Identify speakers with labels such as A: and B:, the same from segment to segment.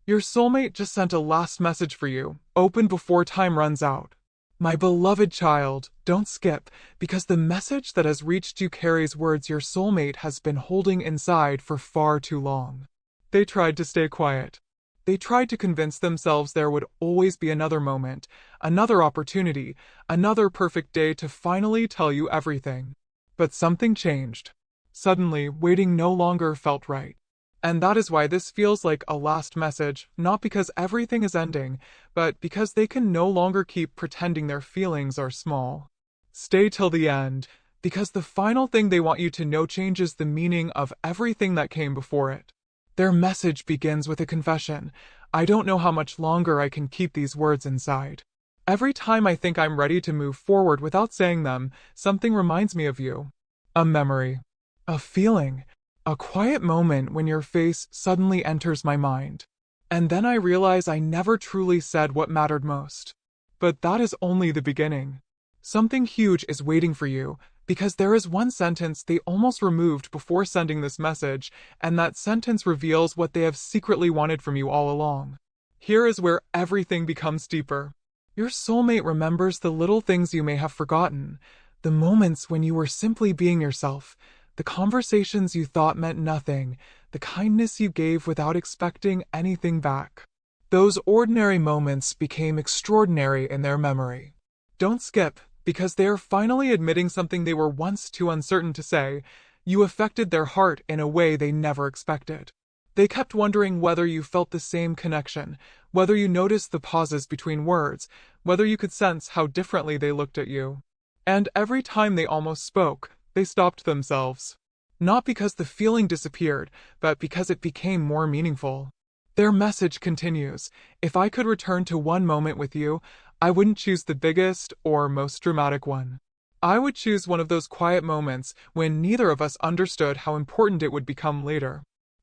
A: Your soulmate just sent a last message for you. Open before time runs out. My beloved child, don't skip, because the message that has reached you carries words your soulmate has been holding inside for far too long. They tried to stay quiet. They tried to convince themselves there would always be another moment, another opportunity, another perfect day to finally tell you everything. But something changed. Suddenly, waiting no longer felt right. And that is why this feels like a last message, not because everything is ending, but because they can no longer keep pretending their feelings are small. Stay till the end, because the final thing they want you to know changes the meaning of everything that came before it. Their message begins with a confession. I don't know how much longer I can keep these words inside. Every time I think I'm ready to move forward without saying them, something reminds me of you. A memory. A feeling. A quiet moment when your face suddenly enters my mind. And then I realize I never truly said what mattered most. But that is only the beginning. Something huge is waiting for you, because there is one sentence they almost removed before sending this message, and that sentence reveals what they have secretly wanted from you all along. Here is where everything becomes deeper. Your soulmate remembers the little things you may have forgotten, the moments when you were simply being yourself, the conversations you thought meant nothing, the kindness you gave without expecting anything back. Those ordinary moments became extraordinary in their memory. Don't skip, because they are finally admitting something they were once too uncertain to say. You affected their heart in a way they never expected. They kept wondering whether you felt the same connection, whether you noticed the pauses between words, whether you could sense how differently they looked at you. And every time they almost spoke, they stopped themselves. Not because the feeling disappeared, but because it became more meaningful. Their message continues. If I could return to one moment with you, I wouldn't choose the biggest or most dramatic one. I would choose one of those quiet moments when neither of us understood how important it would become later.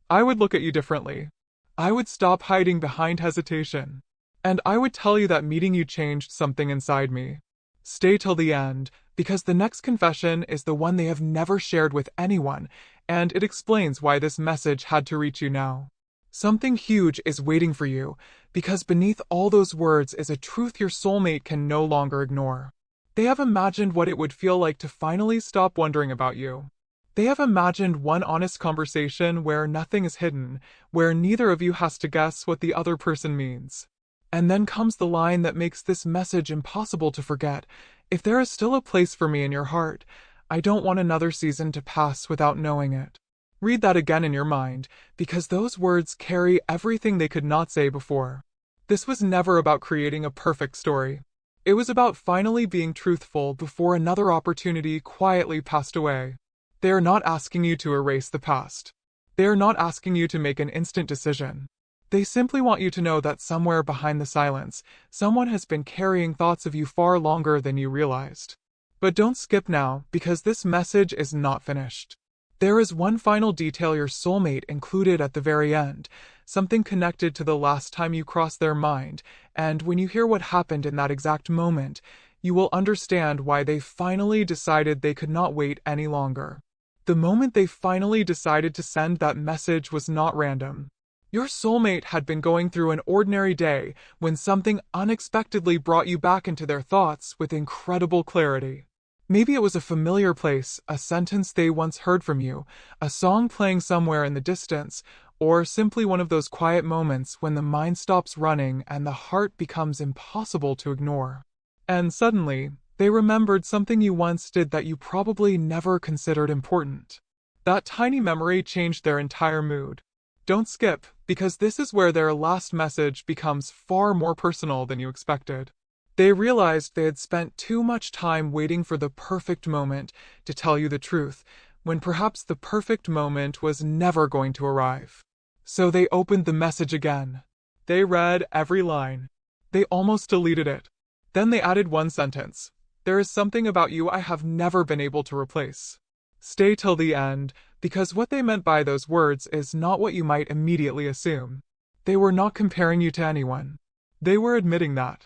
A: I would look at you differently. I would stop hiding behind hesitation. And I would tell you that meeting you changed something inside me. Stay till the end, because the next confession is the one they have never shared with anyone, and it explains why this message had to reach you now. Something huge is waiting for you, because beneath all those words is a truth your soulmate can no longer ignore. They have imagined what it would feel like to finally stop wondering about you. They have imagined one honest conversation where nothing is hidden, where neither of you has to guess what the other person means. And then comes the line that makes this message impossible to forget. If there is still a place for me in your heart, I don't want another season to pass without knowing it. Read that again in your mind, because those words carry everything they could not say before. This was never about creating a perfect story. It was about finally being truthful before another opportunity quietly passed away. They are not asking you to erase the past. They are not asking you to make an instant decision. They simply want you to know that somewhere behind the silence, someone has been carrying thoughts of you far longer than you realized. But don't skip now, because this message is not finished. There is one final detail your soulmate included at the very end, something connected to the last time you crossed their mind, and when you hear what happened in that exact moment, you will understand why they finally decided they could not wait any longer. The moment they finally decided to send that message was not random. Your soulmate had been going through an ordinary day when something unexpectedly brought you back into their thoughts with incredible clarity. Maybe it was a familiar place, a sentence they once heard from you, a song playing somewhere in the distance, or simply one of those quiet moments when the mind stops running and the heart becomes impossible to ignore. And suddenly, they remembered something you once did that you probably never considered important. That tiny memory changed their entire mood. Don't skip, because this is where their last message becomes far more personal than you expected. They realized they had spent too much time waiting for the perfect moment to tell you the truth, when perhaps the perfect moment was never going to arrive. So they opened the message again. They read every line. They almost deleted it. Then they added one sentence. There is something about you I have never been able to replace. Stay till the end, because what they meant by those words is not what you might immediately assume. They were not comparing you to anyone. They were admitting that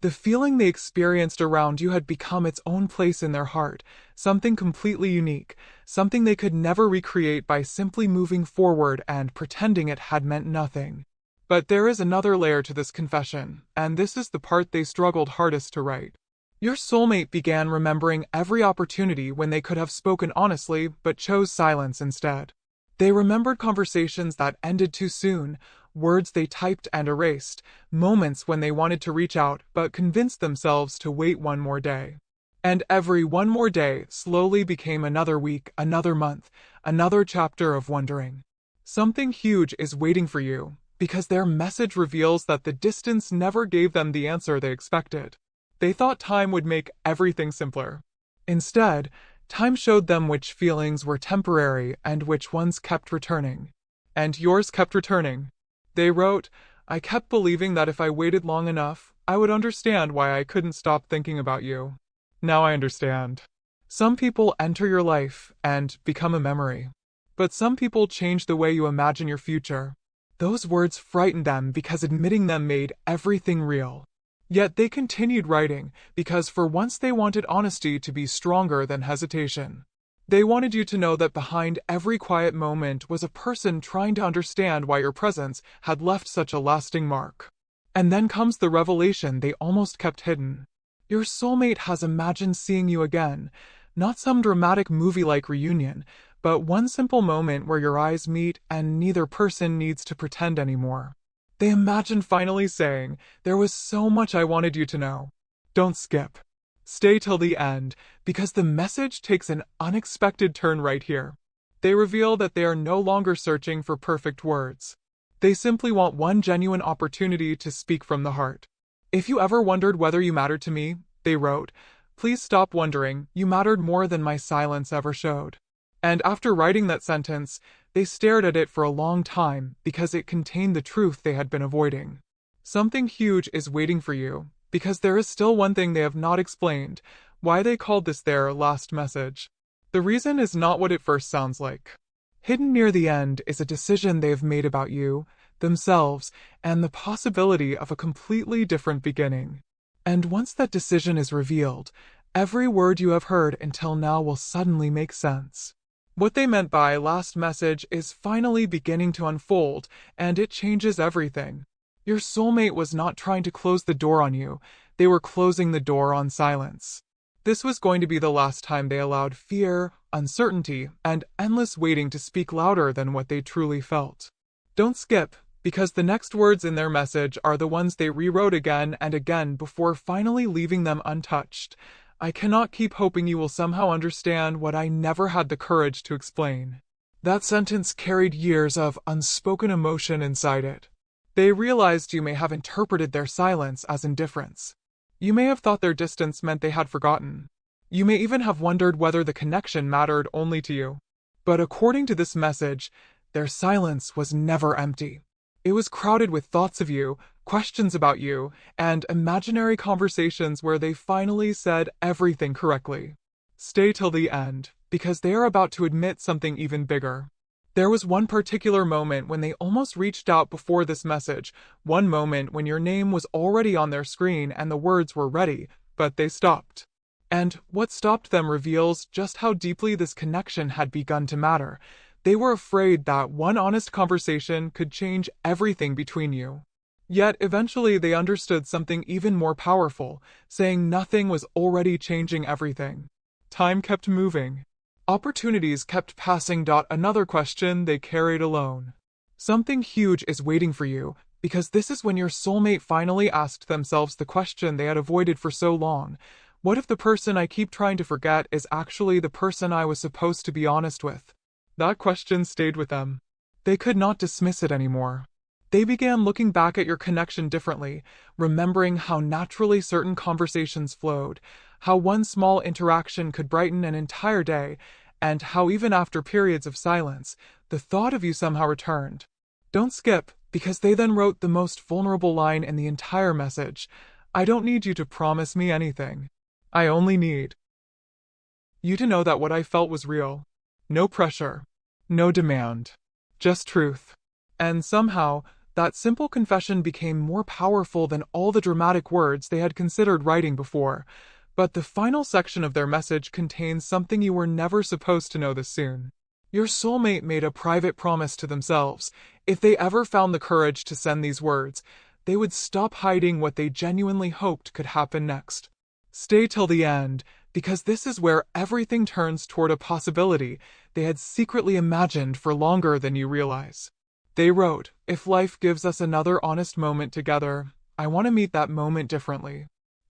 A: The feeling they experienced around you had become its own place in their heart, something completely unique, something they could never recreate by simply moving forward and pretending it had meant nothing. But there is another layer to this confession, and this is the part they struggled hardest to write. Your soulmate began remembering every opportunity when they could have spoken honestly but chose silence instead. They remembered conversations that ended too soon, words they typed and erased, moments when they wanted to reach out but convinced themselves to wait one more day. And every one more day slowly became another week, another month, another chapter of wondering. Something huge is waiting for you, because their message reveals that the distance never gave them the answer they expected. They thought time would make everything simpler. Instead, time showed them which feelings were temporary and which ones kept returning. And yours kept returning. They wrote, "I kept believing that if I waited long enough, I would understand why I couldn't stop thinking about you. Now I understand." Some people enter your life and become a memory. But some people change the way you imagine your future. Those words frightened them because admitting them made everything real. Yet they continued writing because for once they wanted honesty to be stronger than hesitation. They wanted you to know that behind every quiet moment was a person trying to understand why your presence had left such a lasting mark. And then comes the revelation they almost kept hidden. Your soulmate has imagined seeing you again, not some dramatic movie-like reunion, but one simple moment where your eyes meet and neither person needs to pretend anymore. They imagined finally saying, "There was so much I wanted you to know." Don't skip. Stay till the end, because the message takes an unexpected turn right here. They reveal that they are no longer searching for perfect words. They simply want one genuine opportunity to speak from the heart. "If you ever wondered whether you mattered to me," they wrote, "please stop wondering. You mattered more than my silence ever showed." And after writing that sentence, they stared at it for a long time because it contained the truth they had been avoiding. Something huge is waiting for you, because there is still one thing they have not explained, why they called this their last message. The reason is not what it first sounds like. Hidden near the end is a decision they have made about you, themselves, and the possibility of a completely different beginning. And once that decision is revealed, every word you have heard until now will suddenly make sense. What they meant by last message is finally beginning to unfold, and it changes everything. Your soulmate was not trying to close the door on you, they were closing the door on silence. This was going to be the last time they allowed fear, uncertainty, and endless waiting to speak louder than what they truly felt. Don't skip, because the next words in their message are the ones they rewrote again and again before finally leaving them untouched. "I cannot keep hoping you will somehow understand what I never had the courage to explain." That sentence carried years of unspoken emotion inside it. They realized you may have interpreted their silence as indifference. You may have thought their distance meant they had forgotten. You may even have wondered whether the connection mattered only to you. But according to this message, their silence was never empty. It was crowded with thoughts of you, questions about you, and imaginary conversations where they finally said everything correctly. Stay till the end, because they are about to admit something even bigger. There was one particular moment when they almost reached out before this message, one moment when your name was already on their screen and the words were ready, but they stopped. And what stopped them reveals just how deeply this connection had begun to matter. They were afraid that one honest conversation could change everything between you. Yet eventually they understood something even more powerful, saying nothing was already changing everything. Time kept moving. Opportunities kept passing. Another question they carried alone. Something huge is waiting for you, because this is when your soulmate finally asked themselves the question they had avoided for so long. What if the person I keep trying to forget is actually the person I was supposed to be honest with? That question stayed with them. They could not dismiss it anymore. They began looking back at your connection differently, remembering how naturally certain conversations flowed, how one small interaction could brighten an entire day, and how even after periods of silence, the thought of you somehow returned. Don't skip, because they then wrote the most vulnerable line in the entire message. "I don't need you to promise me anything. I only need you to know that what I felt was real. No pressure. No demand. Just truth." And somehow, That simple confession became more powerful than all the dramatic words they had considered writing before. But the final section of their message contains something you were never supposed to know this soon. Your soulmate made a private promise to themselves. If they ever found the courage to send these words, they would stop hiding what they genuinely hoped could happen next. Stay till the end, because this is where everything turns toward a possibility they had secretly imagined for longer than you realize. They wrote, "If life gives us another honest moment together, I want to meet that moment differently.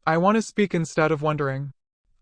A: I want to speak instead of wondering.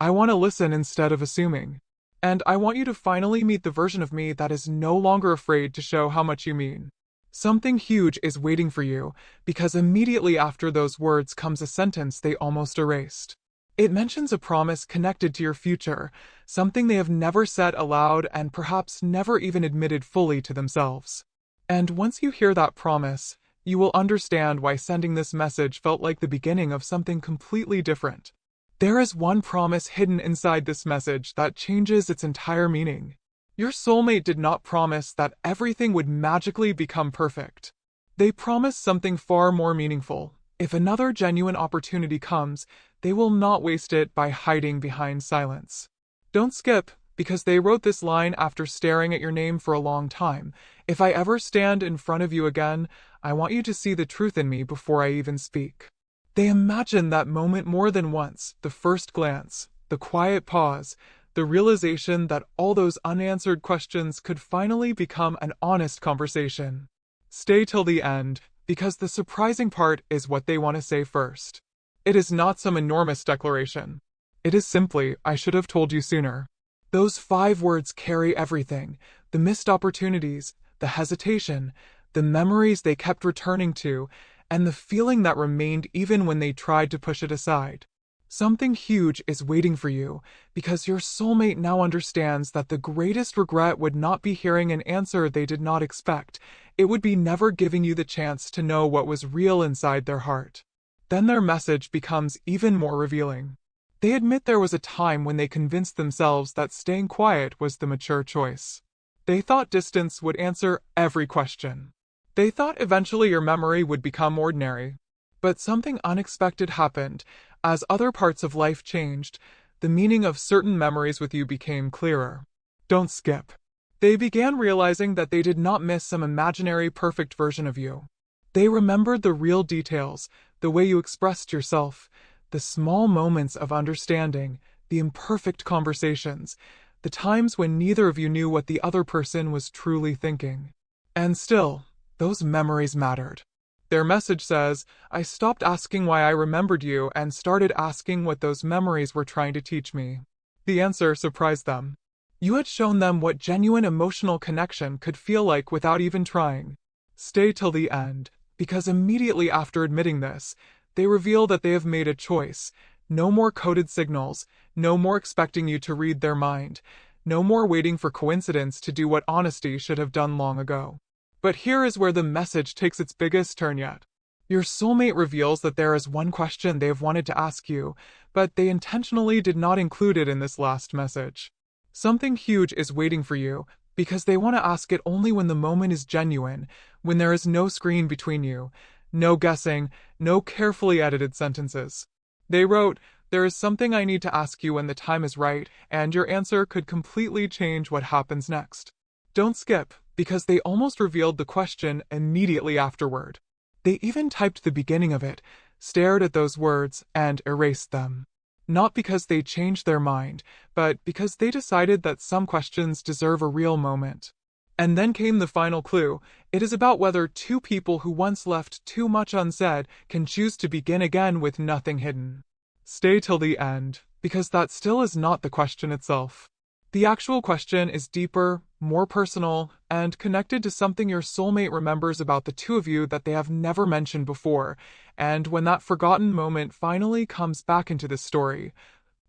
A: I want to listen instead of assuming. And I want you to finally meet the version of me that is no longer afraid to show how much you mean." Something huge is waiting for you, because immediately after those words comes a sentence they almost erased. It mentions a promise connected to your future, something they have never said aloud and perhaps never even admitted fully to themselves. And once you hear that promise, you will understand why sending this message felt like the beginning of something completely different. There is one promise hidden inside this message that changes its entire meaning. Your soulmate did not promise that everything would magically become perfect. They promised something far more meaningful. If another genuine opportunity comes, they will not waste it by hiding behind silence. Don't skip, because they wrote this line after staring at your name for a long time. "If I ever stand in front of you again, I want you to see the truth in me before I even speak." They imagined that moment more than once, the first glance, the quiet pause, the realization that all those unanswered questions could finally become an honest conversation. Stay till the end, because the surprising part is what they want to say first. It is not some enormous declaration. It is simply, "I should have told you sooner." Those 5 words carry everything: the missed opportunities, the hesitation, the memories they kept returning to, and the feeling that remained even when they tried to push it aside. Something huge is waiting for you, because your soulmate now understands that the greatest regret would not be hearing an answer they did not expect. It would be never giving you the chance to know what was real inside their heart. Then their message becomes even more revealing. They admit there was a time when they convinced themselves that staying quiet was the mature choice. They thought distance would answer every question. They thought eventually your memory would become ordinary. But something unexpected happened. As other parts of life changed, the meaning of certain memories with you became clearer. Don't skip. They began realizing that they did not miss some imaginary perfect version of you. They remembered the real details, the way you expressed yourself, the small moments of understanding, the imperfect conversations, the times when neither of you knew what the other person was truly thinking. And still, those memories mattered. Their message says, "I stopped asking why I remembered you and started asking what those memories were trying to teach me." The answer surprised them. You had shown them what genuine emotional connection could feel like without even trying. Stay till the end, because immediately after admitting this, they reveal that they have made a choice. No more coded signals, no more expecting you to read their mind, no more waiting for coincidence to do what honesty should have done long ago. But here is where the message takes its biggest turn yet. Your soulmate reveals that there is one question they have wanted to ask you, but they intentionally did not include it in this last message. Something huge is waiting for you, because they want to ask it only when the moment is genuine, when there is no screen between you, no guessing, no carefully edited sentences. They wrote, "There is something I need to ask you when the time is right, and your answer could completely change what happens next." Don't skip, because they almost revealed the question immediately afterward. They even typed the beginning of it, stared at those words, and erased them. Not because they changed their mind, but because they decided that some questions deserve a real moment. And then came the final clue. It is about whether 2 people who once left too much unsaid can choose to begin again with nothing hidden. Stay till the end, because that still is not the question itself. The actual question is deeper, more personal, and connected to something your soulmate remembers about the 2 of you that they have never mentioned before. And when that forgotten moment finally comes back into the story,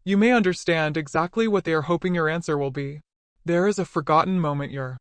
A: you may understand exactly what they are hoping your answer will be. There is a forgotten moment your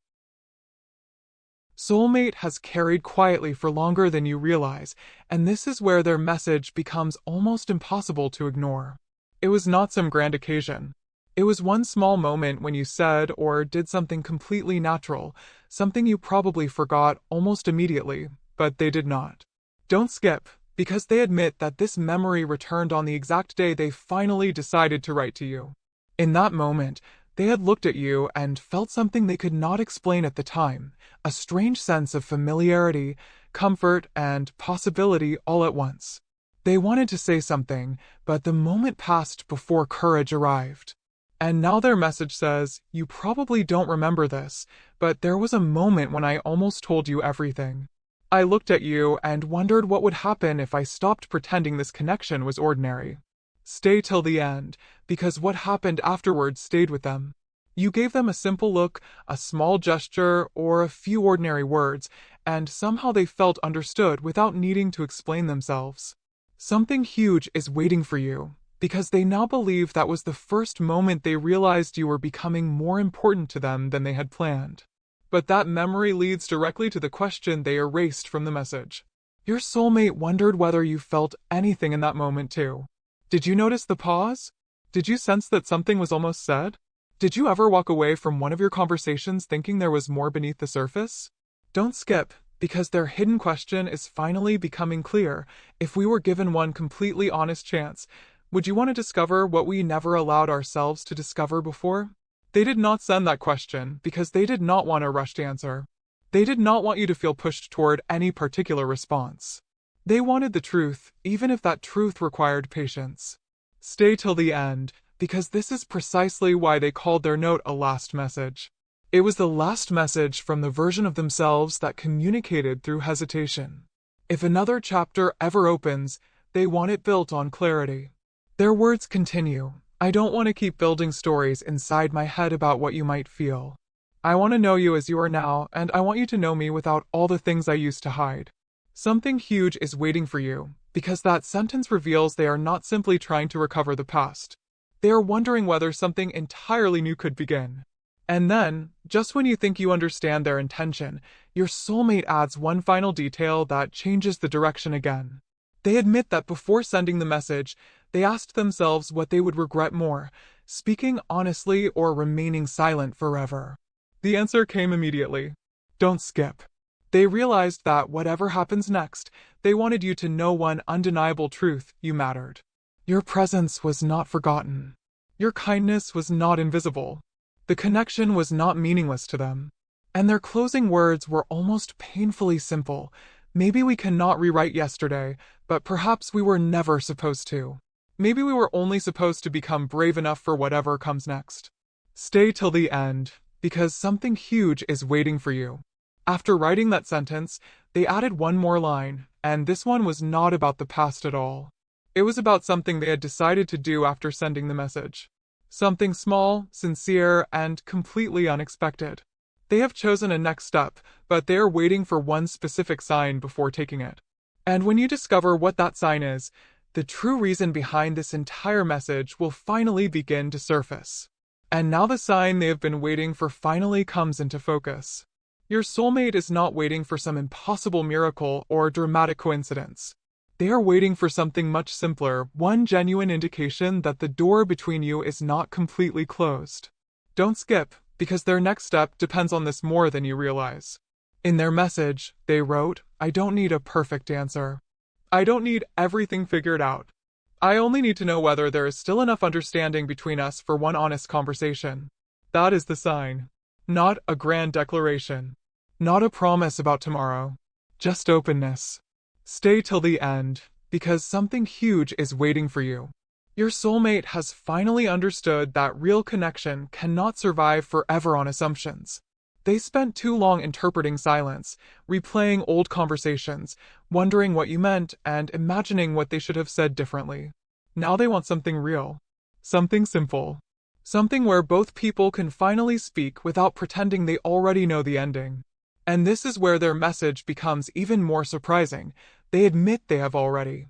A: soulmate has carried quietly for longer than you realize, and this is where their message becomes almost impossible to ignore. It was not some grand occasion. It was one small moment when you said or did something completely natural, something you probably forgot almost immediately, but they did not. Don't skip, because they admit that this memory returned on the exact day they finally decided to write to you. In that moment, they had looked at you and felt something they could not explain at the time, a strange sense of familiarity, comfort, and possibility all at once. They wanted to say something, but the moment passed before courage arrived. And now their message says, "You probably don't remember this, but there was a moment when I almost told you everything. I looked at you and wondered what would happen if I stopped pretending this connection was ordinary. Stay till the end, because what happened afterwards stayed with them. You gave them a simple look, a small gesture, or a few ordinary words, and somehow they felt understood without needing to explain themselves. Something huge is waiting for you, because they now believe that was the first moment they realized you were becoming more important to them than they had planned. But that memory leads directly to the question they erased from the message. Your soulmate wondered whether you felt anything in that moment too. Did you notice the pause? Did you sense that something was almost said? Did you ever walk away from one of your conversations thinking there was more beneath the surface? Don't skip, because their hidden question is finally becoming clear. If we were given one completely honest chance, would you want to discover what we never allowed ourselves to discover before? They did not send that question because they did not want a rushed answer. They did not want you to feel pushed toward any particular response. They wanted the truth, even if that truth required patience. Stay till the end, because this is precisely why they called their note a last message. It was the last message from the version of themselves that communicated through hesitation. If another chapter ever opens, they want it built on clarity. Their words continue. I don't want to keep building stories inside my head about what you might feel. I want to know you as you are now, and I want you to know me without all the things I used to hide. Something huge is waiting for you, because that sentence reveals they are not simply trying to recover the past. They are wondering whether something entirely new could begin. And then, just when you think you understand their intention, your soulmate adds one final detail that changes the direction again. They admit that before sending the message, they asked themselves what they would regret more, speaking honestly or remaining silent forever. The answer came immediately. Don't skip. They realized that whatever happens next, they wanted you to know one undeniable truth: you mattered. Your presence was not forgotten. Your kindness was not invisible. The connection was not meaningless to them. And their closing words were almost painfully simple. Maybe we cannot rewrite yesterday, but perhaps we were never supposed to. Maybe we were only supposed to become brave enough for whatever comes next. Stay till the end, because something huge is waiting for you. After writing that sentence, they added one more line, and this one was not about the past at all. It was about something they had decided to do after sending the message. Something small, sincere, and completely unexpected. They have chosen a next step, but they are waiting for one specific sign before taking it. And when you discover what that sign is, the true reason behind this entire message will finally begin to surface. And now the sign they have been waiting for finally comes into focus. Your soulmate is not waiting for some impossible miracle or dramatic coincidence. They are waiting for something much simpler, one genuine indication that the door between you is not completely closed. Don't skip, because their next step depends on this more than you realize. In their message, they wrote, I don't need a perfect answer. I don't need everything figured out. I only need to know whether there is still enough understanding between us for one honest conversation. That is the sign. Not a grand declaration. Not a promise about tomorrow. Just openness. Stay till the end, because something huge is waiting for you. Your soulmate has finally understood that real connection cannot survive forever on assumptions. They spent too long interpreting silence, replaying old conversations, wondering what you meant, and imagining what they should have said differently. Now they want something real. Something simple. Something where both people can finally speak without pretending they already know the ending. And this is where their message becomes even more surprising. They admit they have already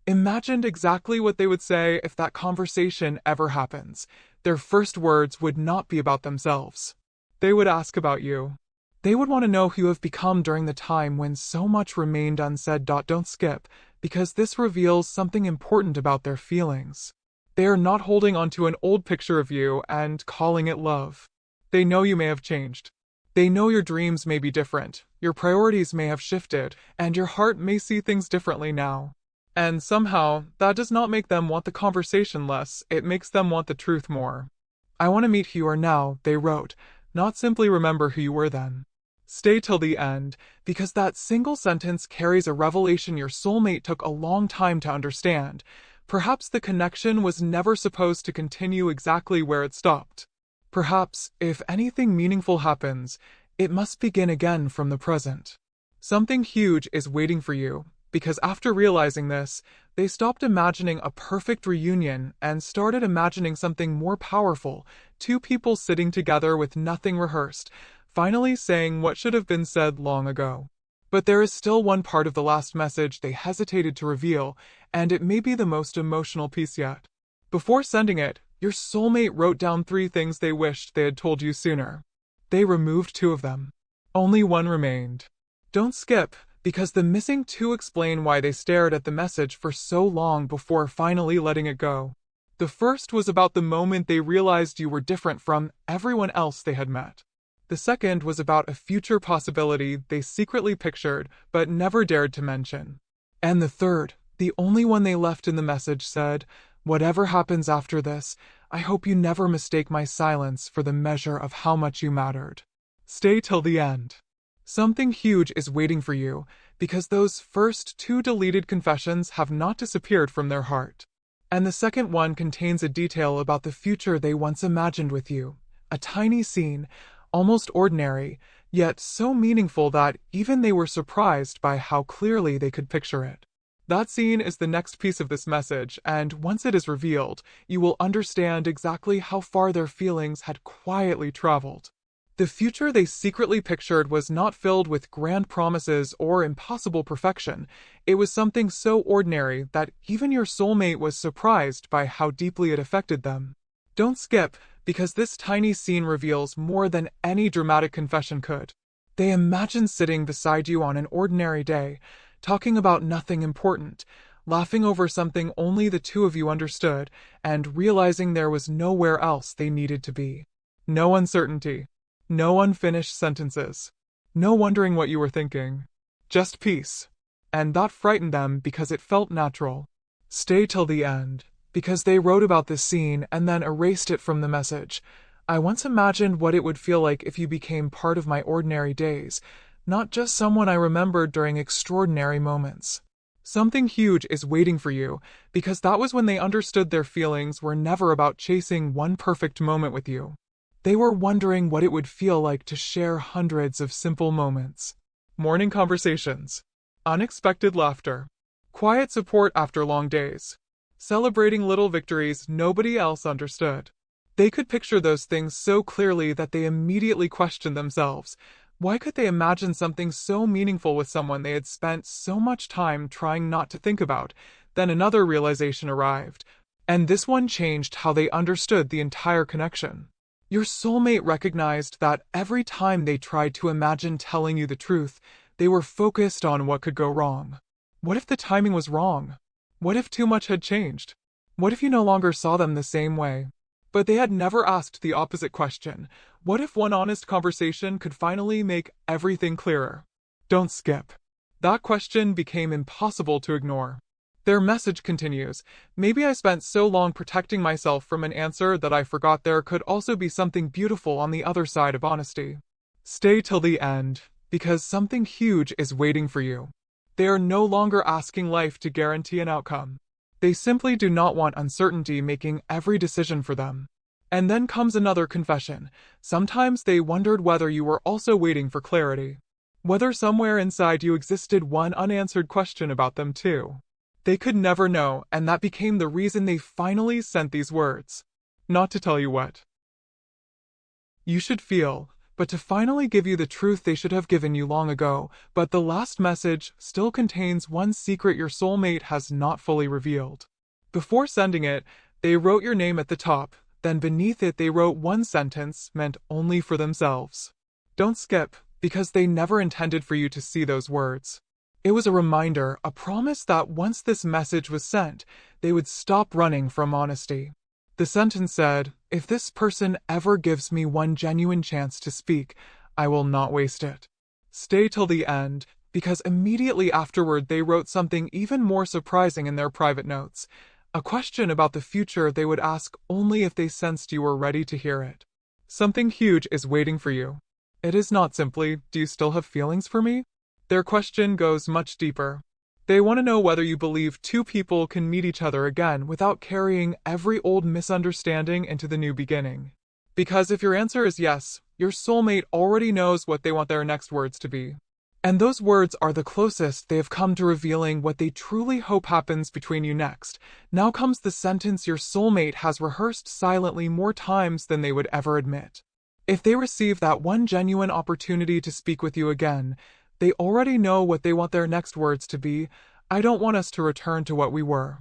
A: imagined exactly what they would say if that conversation ever happens. Their first words would not be about themselves. They would ask about you. They would want to know who you have become during the time when so much remained unsaid. Don't skip, because this reveals something important about their feelings. They are not holding onto an old picture of you and calling it love. They know you may have changed. They know your dreams may be different, Your priorities may have shifted, and your heart may see things differently now. And somehow, that does not make them want the conversation less, it makes them want the truth more. I want to meet who you are now, they wrote, not simply remember who you were then. Stay till the end, because that single sentence carries a revelation your soulmate took a long time to understand. Perhaps the connection was never supposed to continue exactly where it stopped. Perhaps, if anything meaningful happens, it must begin again from the present. Something huge is waiting for you, because after realizing this, they stopped imagining a perfect reunion and started imagining something more powerful, two people sitting together with nothing rehearsed, finally saying what should have been said long ago. But there is still one part of the last message they hesitated to reveal, and it may be the most emotional piece yet. Before sending it, your soulmate wrote down 3 things they wished they had told you sooner. They removed 2 of them. Only 1 remained. Don't skip, because the missing 2 explain why they stared at the message for so long before finally letting it go. The first was about the moment they realized you were different from everyone else they had met. The second was about a future possibility they secretly pictured but never dared to mention. And the third, the only one they left in the message, said, "Whatever happens after this, I hope you never mistake my silence for the measure of how much you mattered. Stay till the end. Something huge is waiting for you, because those first 2 deleted confessions have not disappeared from their heart. And the second one contains a detail about the future they once imagined with you. A tiny scene, almost ordinary, yet so meaningful that even they were surprised by how clearly they could picture it. That scene is the next piece of this message, and once it is revealed, you will understand exactly how far their feelings had quietly traveled. The future they secretly pictured was not filled with grand promises or impossible perfection. It was something so ordinary that even your soulmate was surprised by how deeply it affected them. Don't skip, because this tiny scene reveals more than any dramatic confession could. They imagined sitting beside you on an ordinary day, talking about nothing important, laughing over something only the 2 of you understood, and realizing there was nowhere else they needed to be. No uncertainty. No unfinished sentences. No wondering what you were thinking. Just peace. And that frightened them because it felt natural. Stay till the end, because they wrote about this scene and then erased it from the message. I once imagined what it would feel like if you became part of my ordinary days, not just someone I remembered during extraordinary moments. Something huge is waiting for you, because that was when they understood their feelings were never about chasing one perfect moment with you. They were wondering what it would feel like to share hundreds of simple moments. Morning conversations. Unexpected laughter. Quiet support after long days. Celebrating little victories nobody else understood. They could picture those things so clearly that they immediately questioned themselves. Why could they imagine something so meaningful with someone they had spent so much time trying not to think about? Then another realization arrived, and this one changed how they understood the entire connection. Your soulmate recognized that every time they tried to imagine telling you the truth, they were focused on what could go wrong. What if the timing was wrong? What if too much had changed? What if you no longer saw them the same way? But they had never asked the opposite question. What if one honest conversation could finally make everything clearer? Don't skip. That question became impossible to ignore. Their message continues, "Maybe I spent so long protecting myself from an answer that I forgot there could also be something beautiful on the other side of honesty." Stay till the end, because something huge is waiting for you. They are no longer asking life to guarantee an outcome. They simply do not want uncertainty making every decision for them. And then comes another confession. Sometimes they wondered whether you were also waiting for clarity. Whether somewhere inside you existed one unanswered question about them too. They could never know, and that became the reason they finally sent these words. Not to tell you what you should feel, but to finally give you the truth they should have given you long ago. But the last message still contains one secret your soulmate has not fully revealed. Before sending it, they wrote your name at the top, then beneath it they wrote one sentence meant only for themselves. Don't skip, because they never intended for you to see those words. It was a reminder, a promise that once this message was sent, they would stop running from honesty. The sentence said, "If this person ever gives me one genuine chance to speak, I will not waste it." Stay till the end, because immediately afterward they wrote something even more surprising in their private notes. A question about the future they would ask only if they sensed you were ready to hear it. Something huge is waiting for you. It is not simply, do you still have feelings for me? Their question goes much deeper. They want to know whether you believe two people can meet each other again without carrying every old misunderstanding into the new beginning. Because if your answer is yes, your soulmate already knows what they want their next words to be. And those words are the closest they have come to revealing what they truly hope happens between you next. Now comes the sentence your soulmate has rehearsed silently more times than they would ever admit. If they receive that one genuine opportunity to speak with you again, they already know what they want their next words to be. I don't want us to return to what we were.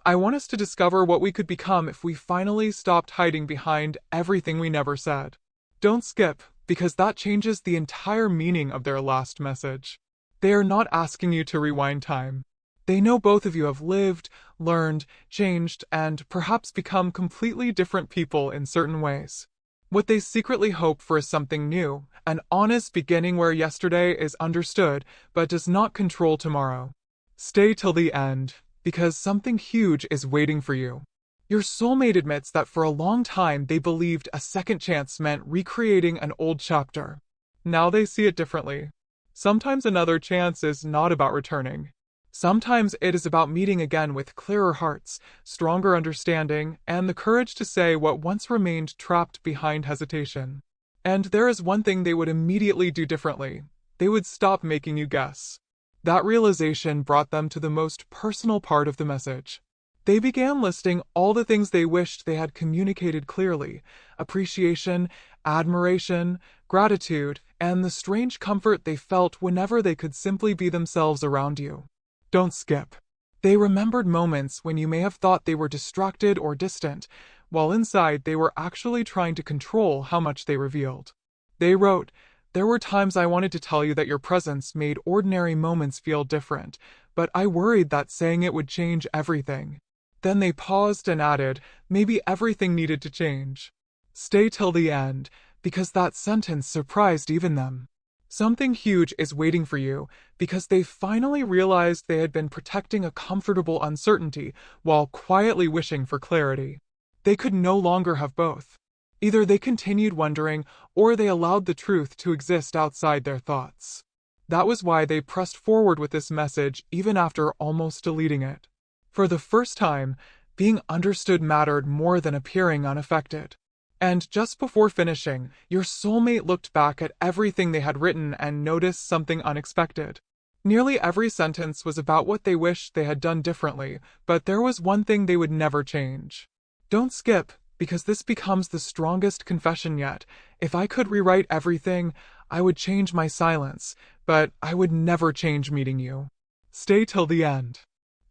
A: I want us to discover what we could become if we finally stopped hiding behind everything we never said. Don't skip, because that changes the entire meaning of their last message. They are not asking you to rewind time. They know both of you have lived, learned, changed, and perhaps become completely different people in certain ways. What they secretly hope for is something new, an honest beginning where yesterday is understood but does not control tomorrow. Stay till the end, because something huge is waiting for you. Your soulmate admits that for a long time they believed a second chance meant recreating an old chapter. Now they see it differently. Sometimes another chance is not about returning. Sometimes it is about meeting again with clearer hearts, stronger understanding, and the courage to say what once remained trapped behind hesitation. And there is one thing they would immediately do differently. They would stop making you guess. That realization brought them to the most personal part of the message. They began listing all the things they wished they had communicated clearly: appreciation, admiration, gratitude, and the strange comfort they felt whenever they could simply be themselves around you. Don't skip. They remembered moments when you may have thought they were distracted or distant, while inside they were actually trying to control how much they revealed. They wrote, "There were times I wanted to tell you that your presence made ordinary moments feel different, but I worried that saying it would change everything." Then they paused and added, "Maybe everything needed to change." Stay till the end, because that sentence surprised even them. Something huge is waiting for you, because they finally realized they had been protecting a comfortable uncertainty while quietly wishing for clarity. They could no longer have both. Either they continued wondering, or they allowed the truth to exist outside their thoughts. That was why they pressed forward with this message even after almost deleting it. For the first time, being understood mattered more than appearing unaffected. And just before finishing, your soulmate looked back at everything they had written and noticed something unexpected. Nearly every sentence was about what they wished they had done differently, but there was one thing they would never change. Don't skip, because this becomes the strongest confession yet. If I could rewrite everything, I would change my silence, but I would never change meeting you. Stay till the end.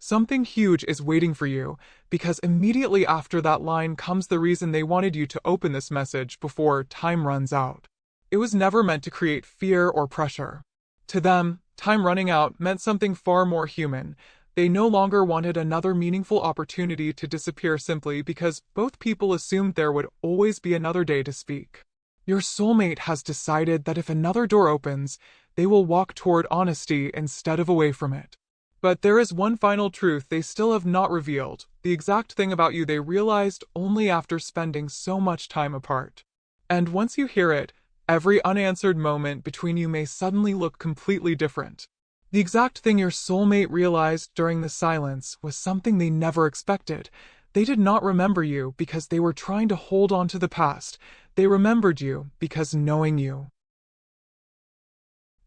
A: Something huge is waiting for you, because immediately after that line comes the reason they wanted you to open this message before time runs out. It was never meant to create fear or pressure. To them, time running out meant something far more human. They no longer wanted another meaningful opportunity to disappear simply because both people assumed there would always be another day to speak. Your soulmate has decided that if another door opens, they will walk toward honesty instead of away from it. But there is one final truth they still have not revealed, the exact thing about you they realized only after spending so much time apart. And once you hear it, every unanswered moment between you may suddenly look completely different. The exact thing your soulmate realized during the silence was something they never expected. They did not remember you because they were trying to hold on to the past. They remembered you because knowing you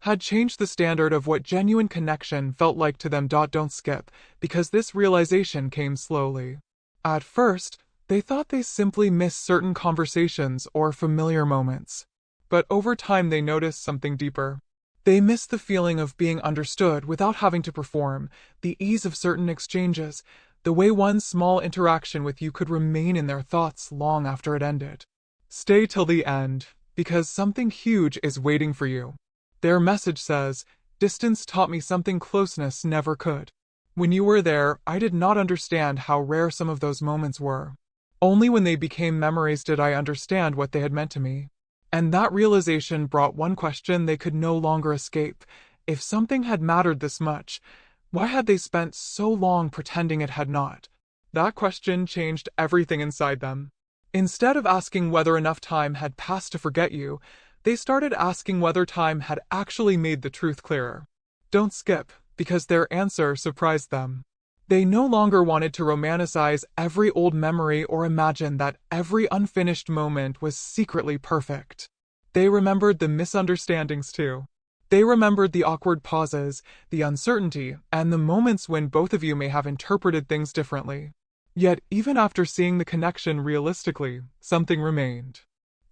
A: had changed the standard of what genuine connection felt like to them. Don't skip, because this realization came slowly. At first, they thought they simply missed certain conversations or familiar moments. But over time they noticed something deeper. They missed the feeling of being understood without having to perform, the ease of certain exchanges, the way one small interaction with you could remain in their thoughts long after it ended. Stay till the end, because something huge is waiting for you. Their message says, "Distance taught me something closeness never could. When you were there, I did not understand how rare some of those moments were. Only when they became memories did I understand what they had meant to me. And that realization brought one question they could no longer escape. If something had mattered this much, why had they spent so long pretending it had not? That question changed everything inside them. Instead of asking whether enough time had passed to forget you, they started asking whether time had actually made the truth clearer. Don't skip, because their answer surprised them. They no longer wanted to romanticize every old memory or imagine that every unfinished moment was secretly perfect. They remembered the misunderstandings too. They remembered the awkward pauses, the uncertainty, and the moments when both of you may have interpreted things differently. Yet, even after seeing the connection realistically, something remained.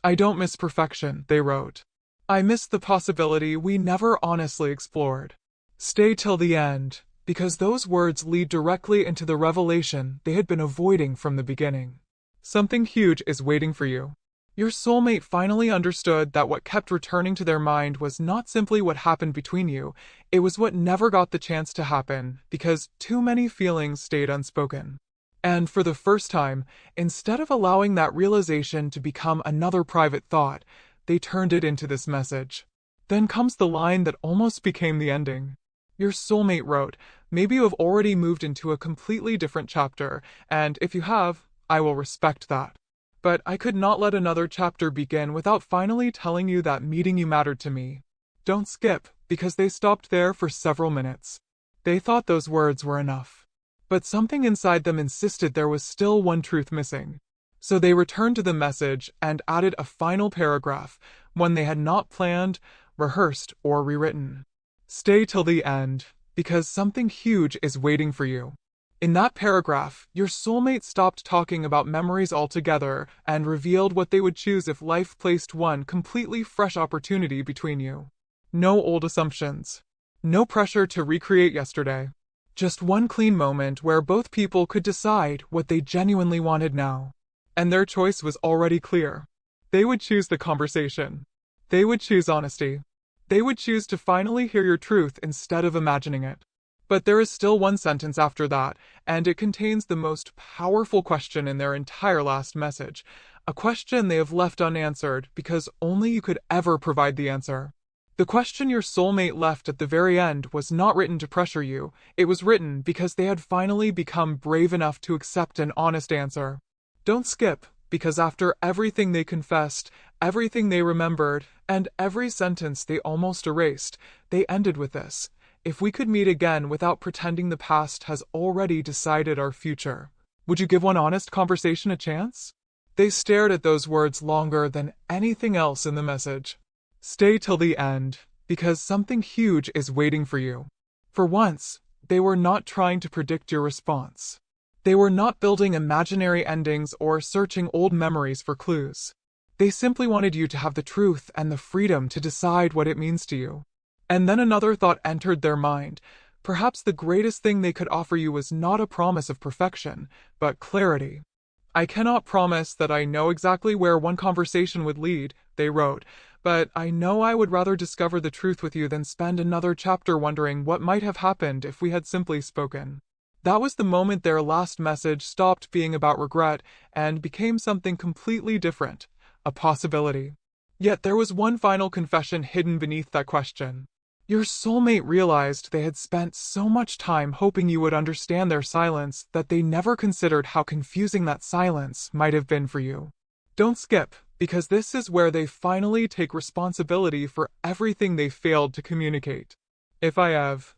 A: I don't miss perfection, they wrote. I miss the possibility we never honestly explored. Stay till the end, because those words lead directly into the revelation they had been avoiding from the beginning. Something huge is waiting for you. Your soulmate finally understood that what kept returning to their mind was not simply what happened between you, it was what never got the chance to happen because too many feelings stayed unspoken. And for the first time, instead of allowing that realization to become another private thought, they turned it into this message. Then comes the line that almost became the ending. Your soulmate wrote, maybe you have already moved into a completely different chapter, and if you have, I will respect that. But I could not let another chapter begin without finally telling you that meeting you mattered to me. Don't skip, because they stopped there for several minutes. They thought those words were enough. But something inside them insisted there was still one truth missing. So they returned to the message and added a final paragraph, one they had not planned, rehearsed, or rewritten. Stay till the end, because something huge is waiting for you. In that paragraph, your soulmate stopped talking about memories altogether and revealed what they would choose if life placed one completely fresh opportunity between you. No old assumptions. No pressure to recreate yesterday. Just one clean moment where both people could decide what they genuinely wanted now. And their choice was already clear. They would choose the conversation. They would choose honesty. They would choose to finally hear your truth instead of imagining it. But there is still one sentence after that, and it contains the most powerful question in their entire last message. A question they have left unanswered because only you could ever provide the answer. The question your soulmate left at the very end was not written to pressure you. It was written because they had finally become brave enough to accept an honest answer. Don't skip, because after everything they confessed, everything they remembered, and every sentence they almost erased, they ended with this. If we could meet again without pretending the past has already decided our future, would you give one honest conversation a chance? They stared at those words longer than anything else in the message. Stay till the end, because something huge is waiting for you. For once, they were not trying to predict your response. They were not building imaginary endings or searching old memories for clues. They simply wanted you to have the truth and the freedom to decide what it means to you. And then another thought entered their mind. Perhaps the greatest thing they could offer you was not a promise of perfection, but clarity. I cannot promise that I know exactly where one conversation would lead, they wrote, but I know I would rather discover the truth with you than spend another chapter wondering what might have happened if we had simply spoken. That was the moment their last message stopped being about regret and became something completely different, a possibility. Yet there was one final confession hidden beneath that question. Your soulmate realized they had spent so much time hoping you would understand their silence that they never considered how confusing that silence might have been for you. Don't skip, because this is where they finally take responsibility for everything they failed to communicate. If I have